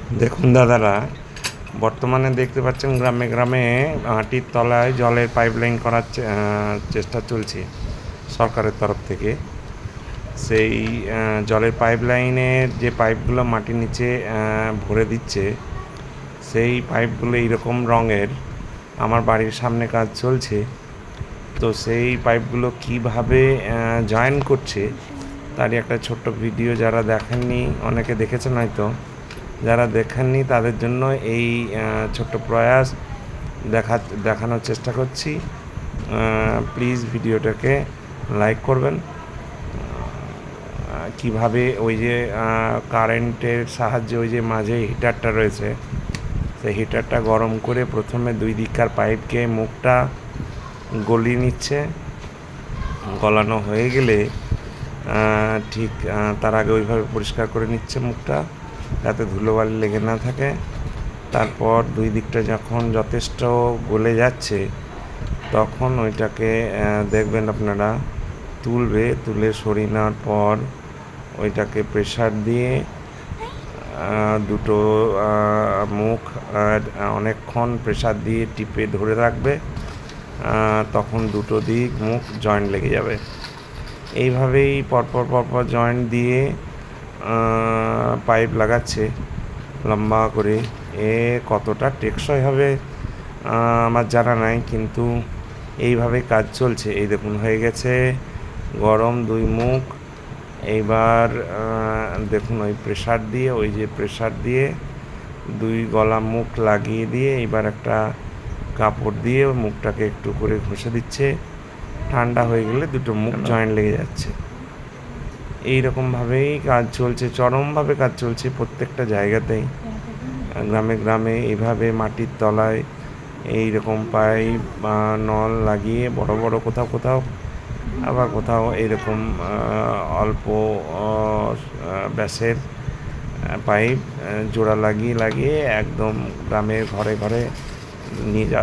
দেখুন দাদারা, বর্তমানে দেখতে পাচ্ছেন গ্রামে গ্রামে মাটির তলায় জলের পাইপলাইন করার চেষ্টা চলছে সরকারের তরফ থেকে। সেই জলের পাইপলাইনের যে পাইপগুলো মাটির নিচে ভরে দিচ্ছে, সেই পাইপগুলো এইরকম রঙের। আমার বাড়ির সামনে কাজ চলছে, তো সেই পাইপগুলো কীভাবে জয়েন করছে তারই একটা ছোট্ট ভিডিও। যারা দেখেননি, অনেকে দেখেছেন হয়তো, যারা দেখেননি তাদের জন্য এই ছোট্ট প্রয়াস দেখানোর চেষ্টা করছি। প্লিজ ভিডিওটাকে লাইক করবেন। কিভাবে ওই যে কারেন্টের সাহায্যে ওই যে মাঝে হিটারটা রয়েছে, সেই হিটারটা গরম করে প্রথমে দুই দিককার পাইপকে মুখটা গলিয়ে নিচ্ছে। গলানো হয়ে গেলে ঠিক তার আগে ওইভাবে পরিষ্কার করে নিচ্ছে মুখটা, যাতে ধুলোবালি লেগে না থাকে। তারপর দুই দিকটা যখন যথেষ্ট গলে যাচ্ছে, তখন ওইটাকে দেখবেন আপনারা তুলে সরিয়ে নেওয়ার পর ওইটাকে প্রেসার দিয়ে দুটো মুখ অনেকক্ষণ প্রেসার দিয়ে টিপে ধরে রাখবে। তখন দুটো দিক মুখ জয়েন্ট লেগে যাবে। এইভাবেই পরপর জয়েন্ট দিয়ে পাইপ লাগাচ্ছে লম্বা করে। কতটা টেকসই হবে আমার জানা নাই, কিন্তু এইভাবে কাজ চলছে। এই দেখুন, হয়ে গেছে গরম দুই মুখ। এইবার দেখুন, ওই প্রেসার দিয়ে দুই গলা মুখ লাগিয়ে দিয়ে এইবার একটা কাপড় দিয়ে মুখটাকে একটু করে ঘষে দিচ্ছে। ঠান্ডা হয়ে গেলে দুটো মুখ জয়েন্ট লেগে যাচ্ছে। এইরকমভাবেই কাজ চলছে, চরমভাবে কাজ চলছে প্রত্যেকটা জায়গাতেই। গ্রামে গ্রামে এইভাবে মাটির তলায় এইরকম পাইপ নল লাগিয়ে বড় কোথাও, আবার কোথাও এইরকম অল্প ব্যাসের পাইপ জোড়া লাগিয়ে একদম গ্রামের ঘরে ঘরে নিয়ে যাওয়া।